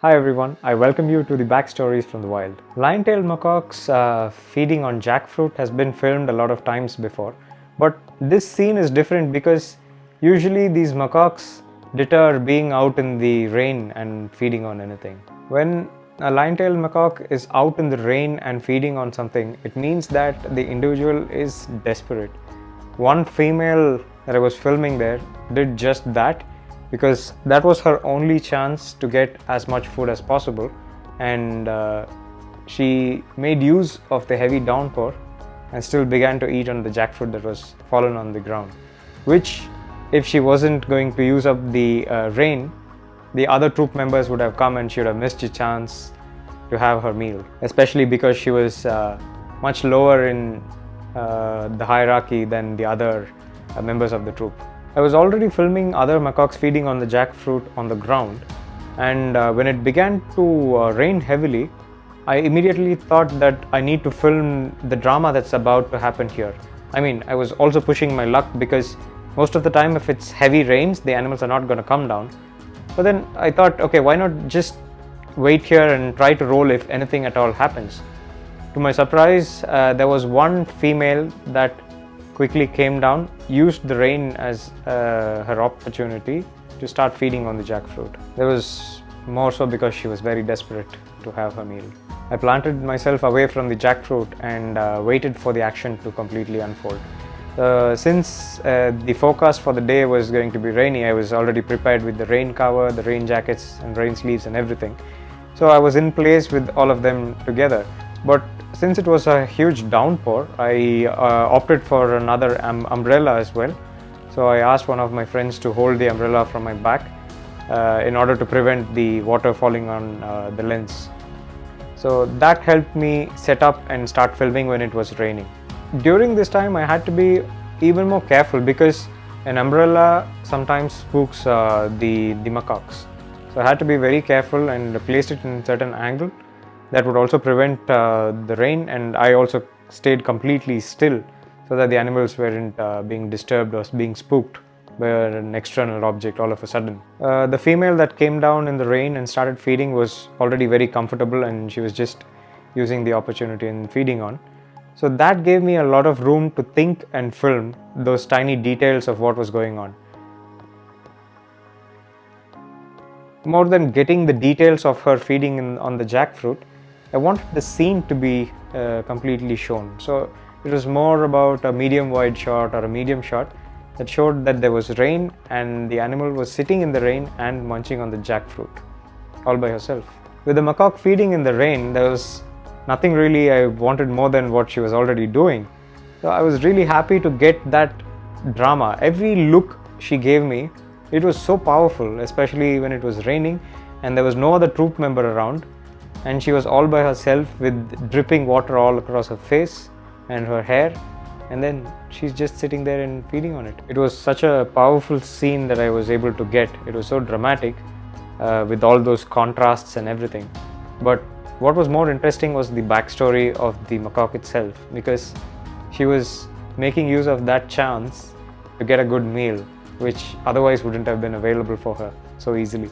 Hi everyone, I welcome you to the backstories from the wild. Lion Tailed Macaques feeding on jackfruit has been filmed a lot of times before, but this scene is different because usually these macaques deter being out in the rain and feeding on anything. When a lion-tailed macaque is out in the rain and feeding on something, it means that the individual is desperate. One female that I was filming there did just that, because that was her only chance to get as much food as possible, and she made use of the heavy downpour and still began to eat on the jackfruit that was fallen on the ground, which if she wasn't going to use up the rain, the other troop members would have come and she would have missed a chance to have her meal, especially because she was much lower in the hierarchy than the other members of the troop. I was already filming other macaques feeding on the jackfruit on the ground, and when it began to rain heavily, I immediately thought that I need to film the drama that's about to happen here. I mean, I was also pushing my luck because most of the time if it's heavy rains, the animals are not going to come down. But then I thought, okay, why not just wait here and try to roll if anything at all happens. To my surprise, there was one female that quickly came down, used the rain as her opportunity to start feeding on the jackfruit. There was more so because she was very desperate to have her meal. I planted myself away from the jackfruit and waited for the action to completely unfold. Since the forecast for the day was going to be rainy, I was already prepared with the rain cover, the rain jackets and rain sleeves and everything. So I was in place with all of them together. But since it was a huge downpour, I opted for another umbrella as well. So I asked one of my friends to hold the umbrella from my back in order to prevent the water falling on the lens. So that helped me set up and start filming when it was raining. During this time I had to be even more careful because an umbrella sometimes spooks the macaques. So I had to be very careful and placed it in a certain angle that would also prevent the rain, and I also stayed completely still so that the animals weren't being disturbed or being spooked by an external object all of a sudden. The female that came down in the rain and started feeding was already very comfortable, and she was just using the opportunity and feeding on. So that gave me a lot of room to think and film those tiny details of what was going on. More than getting the details of her feeding on the jackfruit, I wanted the scene to be completely shown. So it was more about a medium wide shot or a medium shot that showed that there was rain and the animal was sitting in the rain and munching on the jackfruit all by herself. With the macaque feeding in the rain, there was nothing really I wanted more than what she was already doing. So I was really happy to get that drama. Every look she gave me, it was so powerful, especially when it was raining and there was no other troop member around, and she was all by herself with dripping water all across her face and her hair, and then she's just sitting there and feeding on it. It was such a powerful scene that I was able to get. It was so dramatic with all those contrasts and everything. But what was more interesting was the backstory of the macaque itself, because she was making use of that chance to get a good meal, which otherwise wouldn't have been available for her so easily.